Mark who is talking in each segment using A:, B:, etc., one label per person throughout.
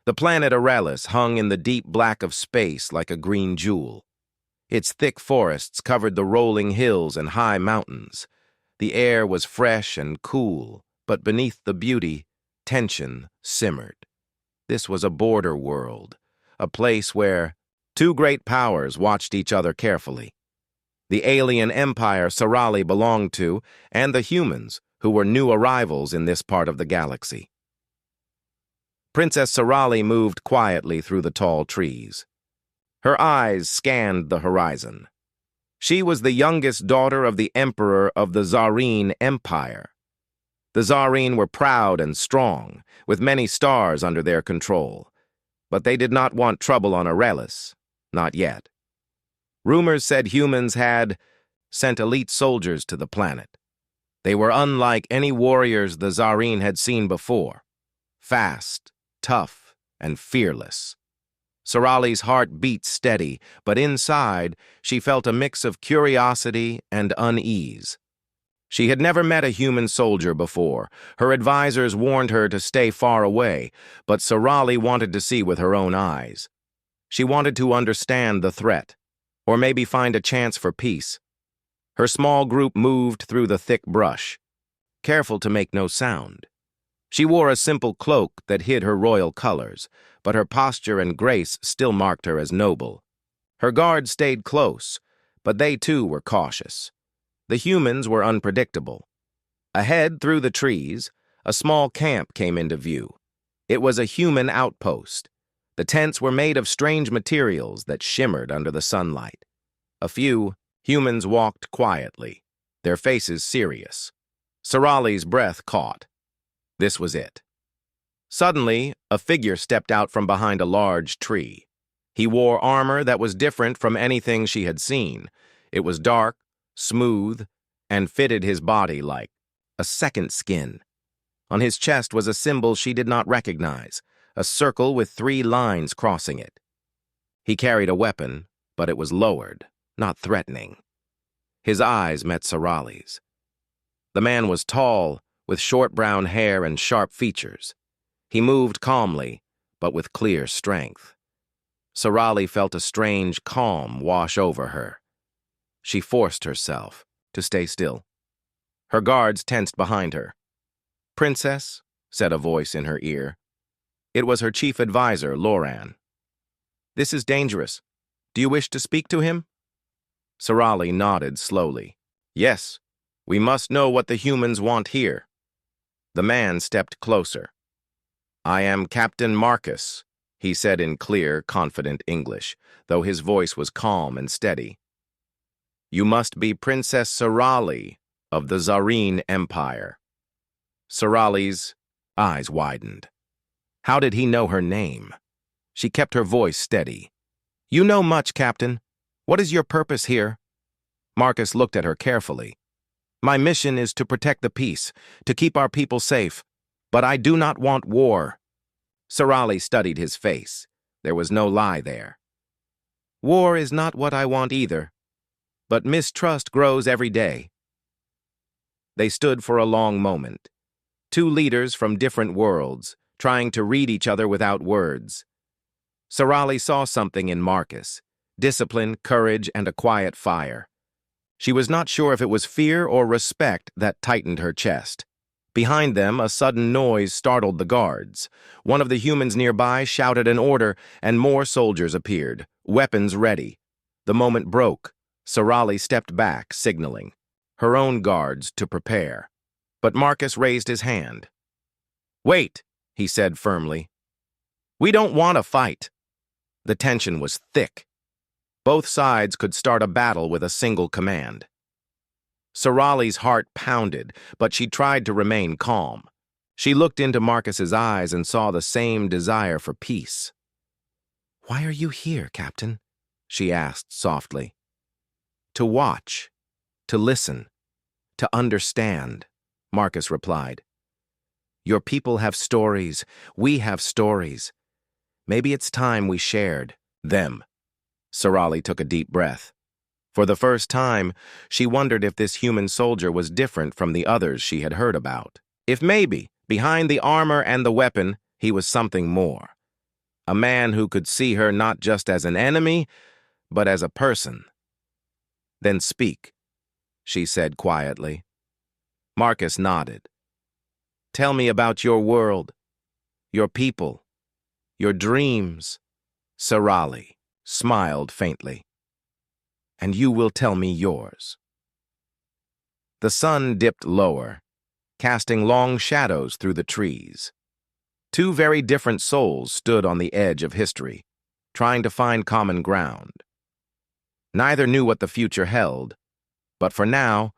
A: The planet Arelis hung in the deep black of space like a green jewel. Its thick forests covered the rolling hills and high mountains. The air was fresh and cool, but beneath the beauty, tension simmered. This was a border world, a place where two great powers watched each other carefully. The alien empire Sarali belonged to, and the humans, who were new arrivals in this part of the galaxy. Princess Sarali moved quietly through the tall trees. Her eyes scanned the horizon. She was the youngest daughter of the Emperor of the Zarine Empire. The Zarine were proud and strong, with many stars under their control. But they did not want trouble on Arelis, not yet. Rumors said humans had sent elite soldiers to the planet. They were unlike any warriors the Zarine had seen before. Fast, tough, and fearless. Sarali's heart beat steady, but inside, she felt a mix of curiosity and unease. She had never met a human soldier before. Her advisors warned her to stay far away, but Sarali wanted to see with her own eyes. She wanted to understand the threat, or maybe find a chance for peace. Her small group moved through the thick brush, careful to make no sound. She wore a simple cloak that hid her royal colors, but her posture and grace still marked her as noble. Her guards stayed close, but they too were cautious. The humans were unpredictable. Ahead, through the trees, a small camp came into view. It was a human outpost. The tents were made of strange materials that shimmered under the sunlight. A few humans walked quietly, their faces serious. Sarali's breath caught. This was it. Suddenly, a figure stepped out from behind a large tree. He wore armor that was different from anything she had seen. It was dark, smooth, and fitted his body like a second skin. On his chest was a symbol she did not recognize, a circle with 3 lines crossing it. He carried a weapon, but it was lowered, not threatening. His eyes met Sarali's. The man was tall, with short brown hair and sharp features. He moved calmly, but with clear strength. Sarali felt a strange calm wash over her. She forced herself to stay still. Her guards tensed behind her. "Princess," said a voice in her ear. It was her chief advisor, Loran. "This is dangerous. Do you wish to speak to him?" Sarali nodded slowly. "Yes, we must know what the humans want here." The man stepped closer. "I am Captain Marcus," he said in clear, confident English, though his voice was calm and steady. "You must be Princess Sarali of the Zarine Empire." Sarali's eyes widened. How did he know her name? She kept her voice steady. "You know much, Captain. What is your purpose here?" Marcus looked at her carefully. "My mission is to protect the peace, to keep our people safe, but I do not want war." Sarali studied his face. There was no lie there. "War is not what I want either, but mistrust grows every day." They stood for a long moment, 2 leaders from different worlds, trying to read each other without words. Sarali saw something in Marcus: discipline, courage, and a quiet fire. She was not sure if it was fear or respect that tightened her chest. Behind them, a sudden noise startled the guards. One of the humans nearby shouted an order, and more soldiers appeared, weapons ready. The moment broke. Sarali stepped back, signaling her own guards to prepare. But Marcus raised his hand. "Wait," he said firmly. "We don't want a fight." The tension was thick. Both sides could start a battle with a single command. Sarali's heart pounded, but she tried to remain calm. She looked into Marcus's eyes and saw the same desire for peace. "Why are you here, Captain?" she asked softly. "To watch, to listen, to understand," Marcus replied. "Your people have stories, we have stories. Maybe it's time we shared them." Sarali took a deep breath. For the first time, she wondered if this human soldier was different from the others she had heard about. If maybe, behind the armor and the weapon, he was something more. a man who could see her not just as an enemy, but as a person. "Then speak," she said quietly. Marcus nodded. "Tell me about your world, your people, your dreams." Sorali smiled faintly. "And you will tell me yours." The sun dipped lower, casting long shadows through the trees. Two very different souls stood on the edge of history, trying to find common ground. Neither knew what the future held, but for now,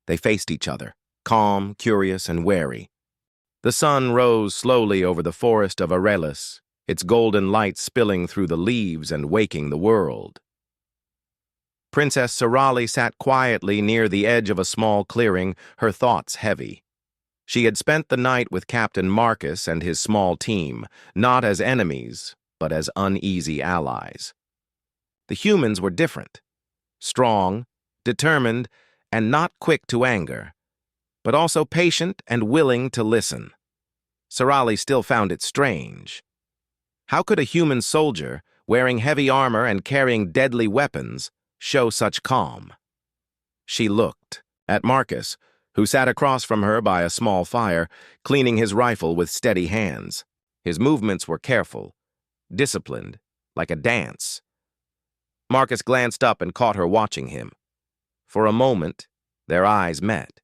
A: they faced each other, calm, curious, and wary. The sun rose slowly over the forest of Arelis, its golden light spilling through the leaves and waking the world. Princess Sorali sat quietly near the edge of a small clearing, her thoughts heavy. She had spent the night with Captain Marcus and his small team, not as enemies, but as uneasy allies. The humans were different. Strong, determined, and not quick to anger, but also patient and willing to listen. Sorali still found it strange. How could a human soldier, wearing heavy armor and carrying deadly weapons, show such calm? She looked at Marcus, who sat across from her by a small fire, cleaning his rifle with steady hands. His movements were careful, disciplined, like a dance. Marcus glanced up and caught her watching him. For a moment, their eyes met.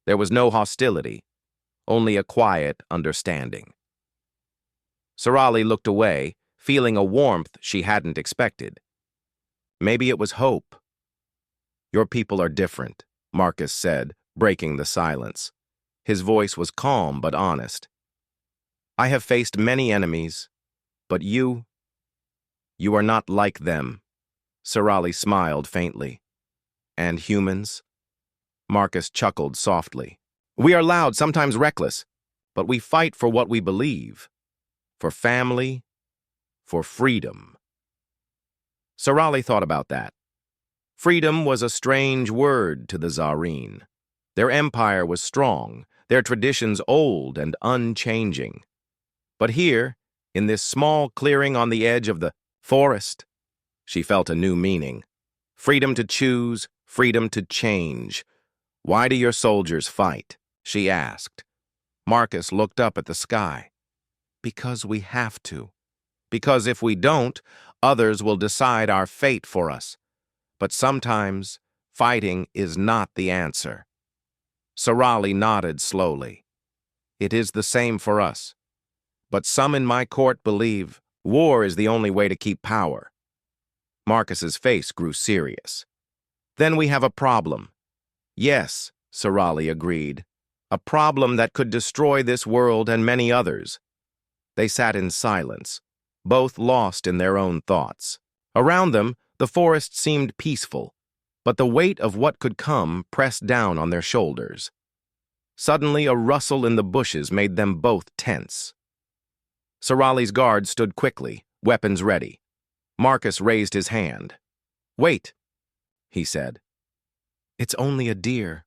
A: There was no hostility, only a quiet understanding. Sorali looked away, feeling a warmth she hadn't expected. Maybe it was hope. "Your people are different," Marcus said, breaking the silence. His voice was calm but honest. "I have faced many enemies, but you are not like them." Sorali smiled faintly. "And humans?" Marcus chuckled softly. "We are loud, sometimes reckless, but we fight for what we believe. For family, for freedom." Sorali thought about that. Freedom was a strange word to the Tsarine. Their empire was strong, their traditions old and unchanging. But here, in this small clearing on the edge of the forest, she felt a new meaning. Freedom to choose, freedom to change. "Why do your soldiers fight?" she asked. Marcus looked up at the sky. "Because we have to. Because if we don't, others will decide our fate for us. But sometimes, fighting is not the answer." Sorali nodded slowly. "It is the same for us. But some in my court believe war is the only way to keep power." Marcus's face grew serious. "Then we have a problem." "Yes," Sorali agreed. "A problem that could destroy this world and many others." They sat in silence, both lost in their own thoughts. Around them, the forest seemed peaceful, but the weight of what could come pressed down on their shoulders. Suddenly, a rustle in the bushes made them both tense. Sorali's guard stood quickly, weapons ready. Marcus raised his hand. "Wait," he said. "It's only a deer."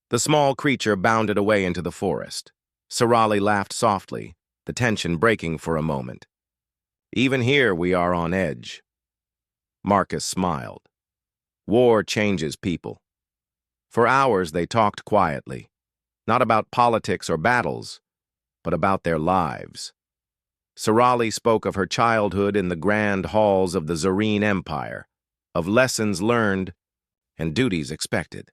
A: The small creature bounded away into the forest. Sorali laughed softly, the tension breaking for a moment. "Even here we are on edge." Marcus smiled. War changes people. For hours they talked quietly, not about politics or battles, but about their lives. Sorali spoke of her childhood in the grand halls of the Tsarine Empire, of lessons learned and duties expected.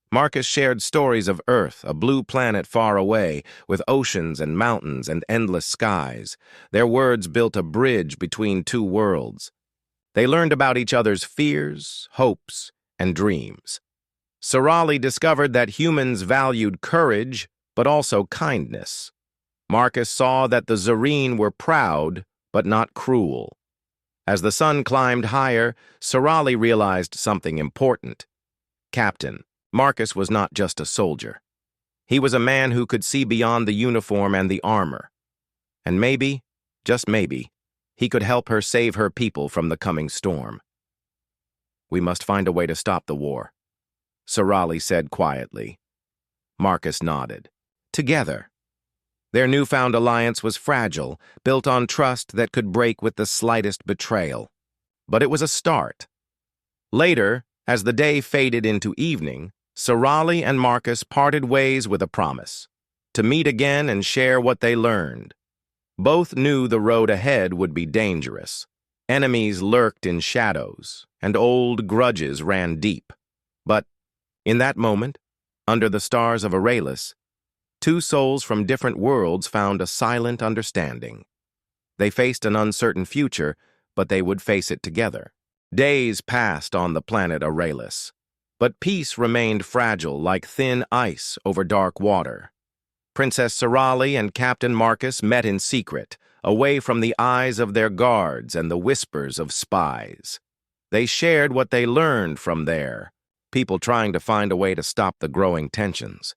A: Marcus shared stories of Earth, a blue planet far away, with oceans and mountains and endless skies. Their words built a bridge between two worlds. They learned about each other's fears, hopes, and dreams. Sorali discovered that humans valued courage, but also kindness. Marcus saw that the Tsarine were proud, but not cruel. As the sun climbed higher, Sorali realized something important. Captain, Marcus was not just a soldier. He was a man who could see beyond the uniform and the armor. And maybe, just maybe, he could help her save her people from the coming storm. "We must find a way to stop the war," Sorali said quietly. Marcus nodded. "Together." Their newfound alliance was fragile, built on trust that could break with the slightest betrayal. But it was a start. Later, as the day faded into evening, Sorali and Marcus parted ways with a promise to meet again and share what they learned. Both knew the road ahead would be dangerous. Enemies lurked in shadows, and old grudges ran deep. But in that moment, under the stars of Aurelius, two souls from different worlds found a silent understanding. They faced an uncertain future, but they would face it together. Days passed on the planet Aurelius, but peace remained fragile like thin ice over dark water. Princess Sorali and Captain Marcus met in secret, away from the eyes of their guards and the whispers of spies. They shared what they learned from there, people trying to find a way to stop the growing tensions.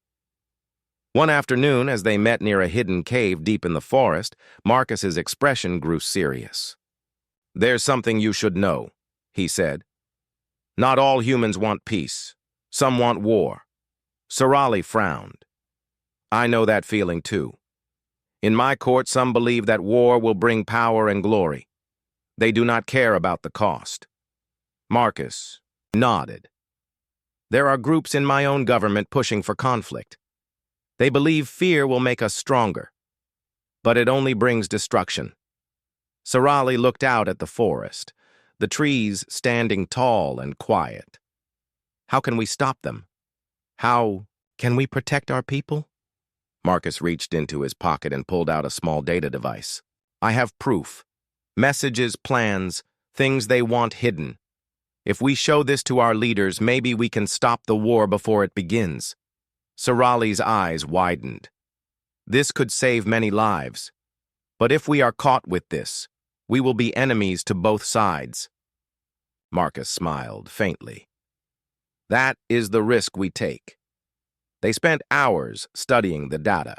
A: One afternoon, as they met near a hidden cave deep in the forest, Marcus's expression grew serious. "There's something you should know," he said. "Not all humans want peace. Some want war." Sorali frowned. "I know that feeling too. In my court, some believe that war will bring power and glory. They do not care about the cost." Marcus nodded. "There are groups in my own government pushing for conflict. They believe fear will make us stronger, but it only brings destruction." Sorali looked out at the forest, the trees standing tall and quiet. "How can we stop them? How can we protect our people?" Marcus reached into his pocket and pulled out a small data device. "I have proof. Messages, plans, things they want hidden. If we show this to our leaders, maybe we can stop the war before it begins." Sorali's eyes widened. "This could save many lives. But if we are caught with this, we will be enemies to both sides." Marcus smiled faintly. "That is the risk we take." They spent hours studying the data.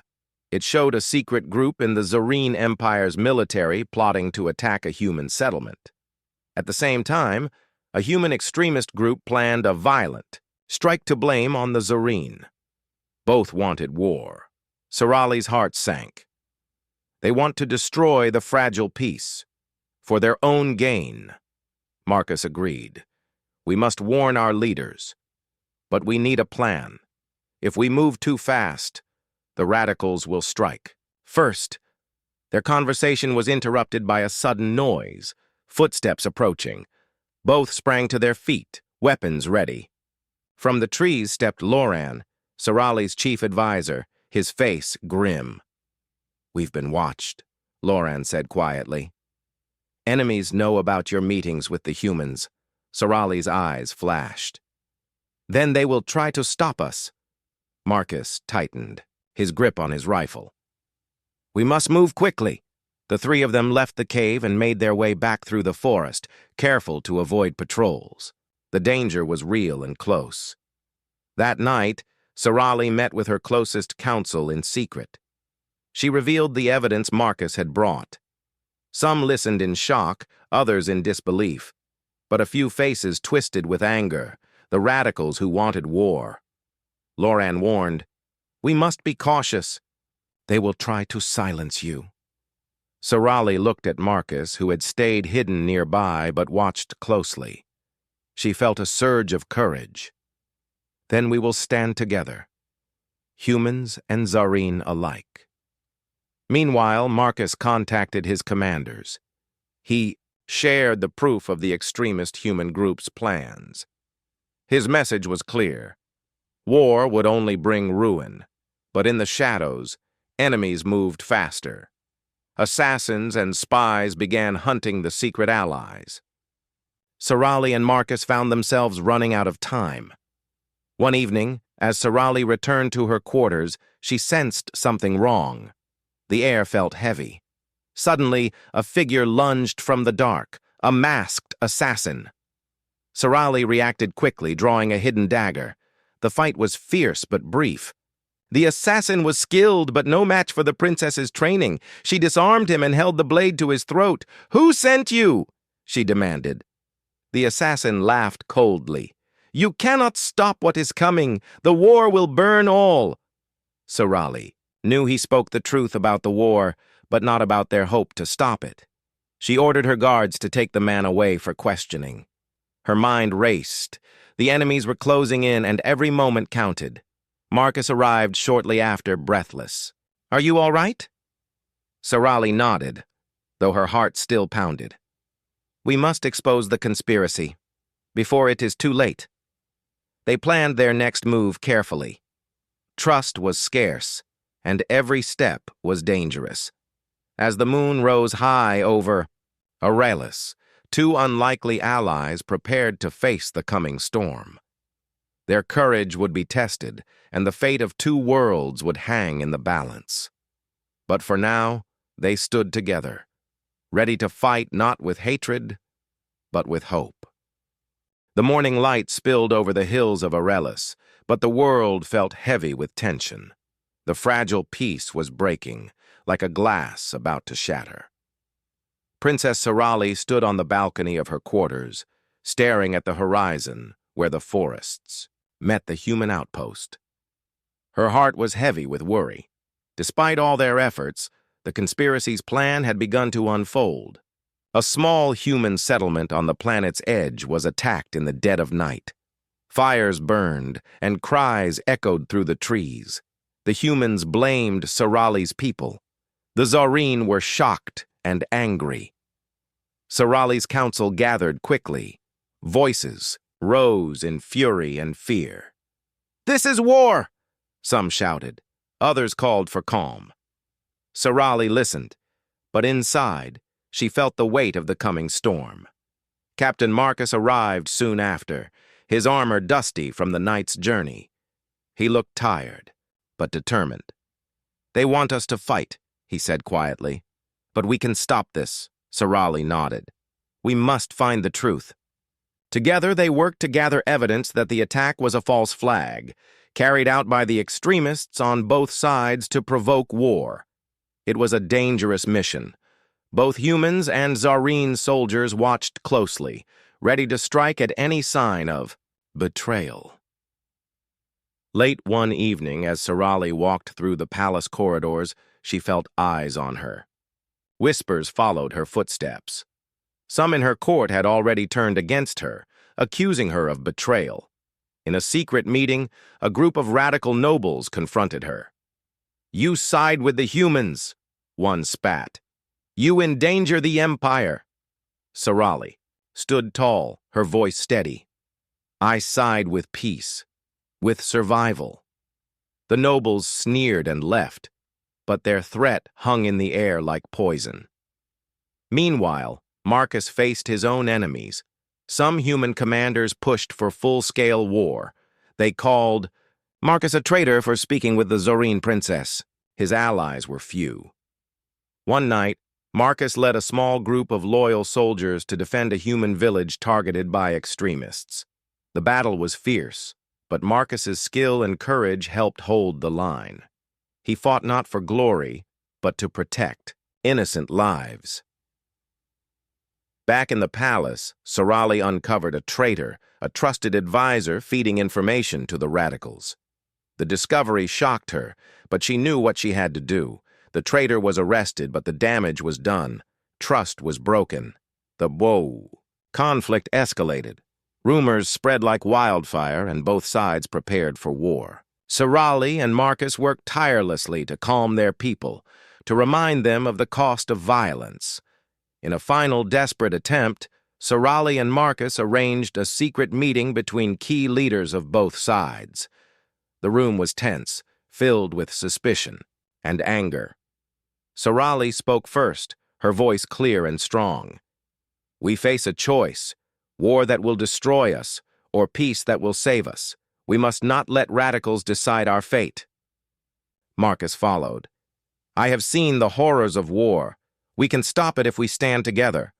A: It showed a secret group in the Zarine Empire's military plotting to attack a human settlement. At the same time, a human extremist group planned a violent strike to blame on the Zarine. Both wanted war. Sorali's heart sank. They want to destroy the fragile peace for their own gain. Marcus agreed. "We must warn our leaders. But we need a plan. If we move too fast, the radicals will strike." First, their conversation was interrupted by a sudden noise, footsteps approaching. Both sprang to their feet, weapons ready. From the trees stepped Loran, Sorali's chief advisor, his face grim. "We've been watched," Loran said quietly. "Enemies know about your meetings with the humans." Sorali's eyes flashed. "Then they will try to stop us." Marcus tightened, his grip on his rifle. "We must move quickly." The three of them left the cave and made their way back through the forest, careful to avoid patrols. The danger was real and close. That night, Sorali met with her closest counsel in secret. She revealed the evidence Marcus had brought. Some listened in shock, others in disbelief. But a few faces twisted with anger, the radicals who wanted war. Loran warned, "We must be cautious. They will try to silence you." Sorali looked at Marcus, who had stayed hidden nearby but watched closely. She felt a surge of courage. "Then we will stand together, humans and Zarine alike." Meanwhile, Marcus contacted his commanders. He shared the proof of the extremist human group's plans. His message was clear. War would only bring ruin, but in the shadows, enemies moved faster. Assassins and spies began hunting the secret allies. Sorali and Marcus found themselves running out of time. One evening, as Sorali returned to her quarters, she sensed something wrong. The air felt heavy. Suddenly, a figure lunged from the dark, a masked assassin. Sorali reacted quickly, drawing a hidden dagger. The fight was fierce but brief. The assassin was skilled but no match for the princess's training. She disarmed him and held the blade to his throat. "Who sent you?" she demanded. The assassin laughed coldly. "You cannot stop what is coming. The war will burn all." "Sorali, knew he spoke the truth about the war, but not about their hope to stop it. She ordered her guards to take the man away for questioning. Her mind raced. The enemies were closing in, and every moment counted. Marcus arrived shortly after, breathless. "Are you all right?" Sorali nodded, though her heart still pounded. "We must expose the conspiracy, before it is too late." They planned their next move carefully. Trust was scarce, and every step was dangerous. As the moon rose high over Aurelis, two unlikely allies prepared to face the coming storm. Their courage would be tested, and the fate of two worlds would hang in the balance. But for now, they stood together, ready to fight not with hatred, but with hope. The morning light spilled over the hills of Aurelis, but the world felt heavy with tension. The fragile peace was breaking, like a glass about to shatter. Princess Sorali stood on the balcony of her quarters, staring at the horizon where the forests met the human outpost. Her heart was heavy with worry. Despite all their efforts, the conspiracy's plan had begun to unfold. A small human settlement on the planet's edge was attacked in the dead of night. Fires burned, and cries echoed through the trees. The humans blamed Sorali's people. The Zareen were shocked and angry. Sorali's council gathered quickly. Voices rose in fury and fear. "This is war!" some shouted. Others called for calm. Sorali listened, but inside, she felt the weight of the coming storm. Captain Marcus arrived soon after, his armor dusty from the night's journey. He looked tired, but determined. "They want us to fight," he said quietly. "But we can stop this," Sorali nodded. "We must find the truth." Together they worked to gather evidence that the attack was a false flag, carried out by the extremists on both sides to provoke war. It was a dangerous mission. Both humans and Zareen soldiers watched closely, ready to strike at any sign of betrayal. Late one evening, as Sorali walked through the palace corridors, she felt eyes on her. Whispers followed her footsteps. Some in her court had already turned against her, accusing her of betrayal. In a secret meeting, a group of radical nobles confronted her. "You side with the humans," one spat. "You endanger the empire." Sorali stood tall, her voice steady. "I side with peace, with survival." The nobles sneered and left, but their threat hung in the air like poison. Meanwhile, Marcus faced his own enemies. Some human commanders pushed for full-scale war. They called Marcus a traitor for speaking with the Zareen princess. His allies were few. One night, Marcus led a small group of loyal soldiers to defend a human village targeted by extremists. The battle was fierce, but Marcus's skill and courage helped hold the line. He fought not for glory, but to protect innocent lives. Back in the palace, Sorali uncovered a traitor, a trusted advisor feeding information to the radicals. The discovery shocked her, but she knew what she had to do. The traitor was arrested, but the damage was done. Trust was broken. The conflict escalated. Rumors spread like wildfire, and both sides prepared for war. Sorali and Marcus worked tirelessly to calm their people, to remind them of the cost of violence. In a final desperate attempt, Sorali and Marcus arranged a secret meeting between key leaders of both sides. The room was tense, filled with suspicion and anger. Sorali spoke first, her voice clear and strong. "We face a choice, war that will destroy us, or peace that will save us. We must not let radicals decide our fate." Marcus followed. "I have seen the horrors of war. We can stop it if we stand together."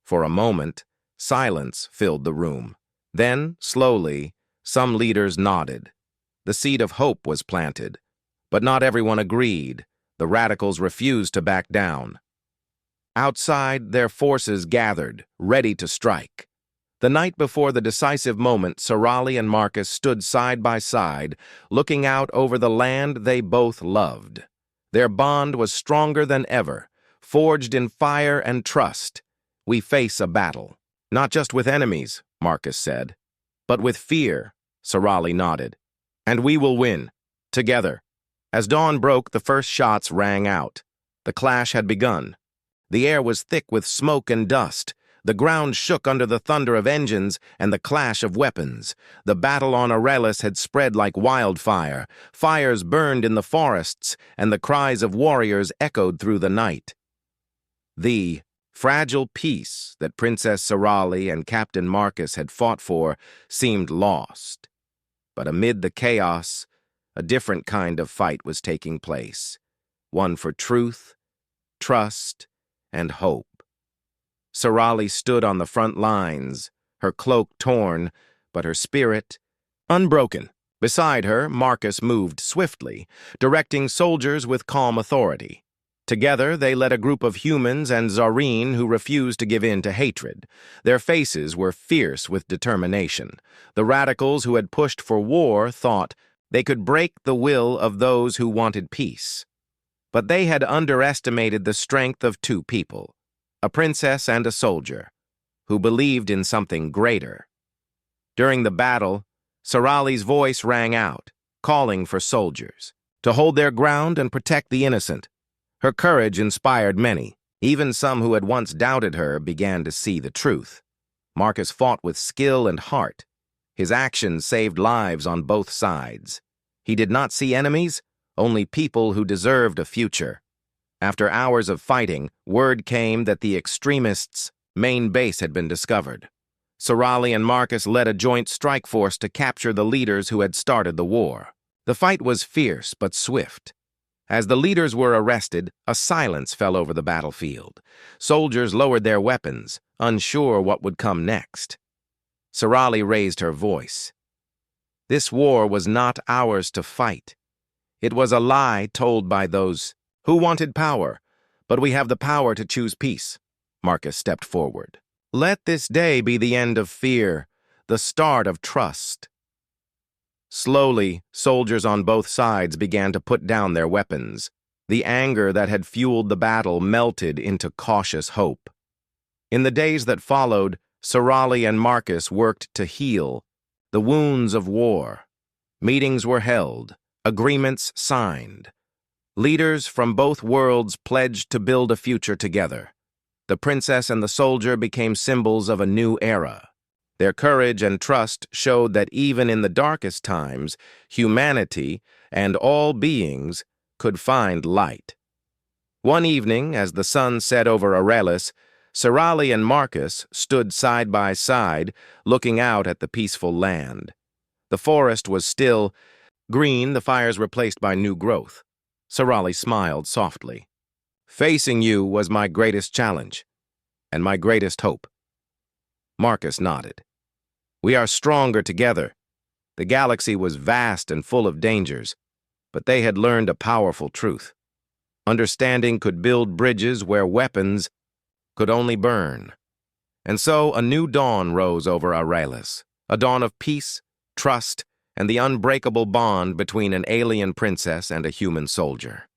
A: For a moment, silence filled the room. Then, slowly, some leaders nodded. The seed of hope was planted, but not everyone agreed. The radicals refused to back down. Outside, their forces gathered, ready to strike. The night before the decisive moment, Sorali and Marcus stood side by side, looking out over the land they both loved. Their bond was stronger than ever, forged in fire and trust. We face a battle. Not just with enemies, Marcus said, but with fear, Sorali nodded. And we will win, together. As dawn broke, the first shots rang out. The clash had begun. The air was thick with smoke and dust. The ground shook under the thunder of engines and the clash of weapons. The battle on Aurelis had spread like wildfire. Fires burned in the forests, and the cries of warriors echoed through the night. The fragile peace that Princess Sorali and Captain Marcus had fought for seemed lost. But amid the chaos, a different kind of fight was taking place. One for truth, trust, and hope. Sorali stood on the front lines, her cloak torn, but her spirit unbroken. Beside her, Marcus moved swiftly, directing soldiers with calm authority. Together, they led a group of humans and Zareen who refused to give in to hatred. Their faces were fierce with determination. The radicals who had pushed for war thought they could break the will of those who wanted peace. But they had underestimated the strength of two people, a princess and a soldier, who believed in something greater. During the battle, Sorali's voice rang out, calling for soldiers to hold their ground and protect the innocent. Her courage inspired many. Even some who had once doubted her began to see the truth. Marcus fought with skill and heart. His actions saved lives on both sides. He did not see enemies, only people who deserved a future. After hours of fighting, word came that the extremists' main base had been discovered. Sorali and Marcus led a joint strike force to capture the leaders who had started the war. The fight was fierce but swift. As the leaders were arrested, a silence fell over the battlefield. Soldiers lowered their weapons, unsure what would come next. Sorali raised her voice. This war was not ours to fight. It was a lie told by those who wanted power, but we have the power to choose peace. Marcus stepped forward. Let this day be the end of fear, the start of trust. Slowly, soldiers on both sides began to put down their weapons. The anger that had fueled the battle melted into cautious hope. In the days that followed, Sorali and Marcus worked to heal the wounds of war. Meetings were held, agreements signed. Leaders from both worlds pledged to build a future together. The princess and the soldier became symbols of a new era. Their courage and trust showed that even in the darkest times, humanity and all beings could find light. One evening, as the sun set over Aurelis, Sorali and Marcus stood side by side, looking out at the peaceful land. The forest was still green, the fires replaced by new growth. Sorali smiled softly. Facing you was my greatest challenge, and my greatest hope. Marcus nodded. We are stronger together. The galaxy was vast and full of dangers, but they had learned a powerful truth. Understanding could build bridges where weapons could only burn. And so a new dawn rose over Aurelis, a dawn of peace, trust, and the unbreakable bond between an alien princess and a human soldier.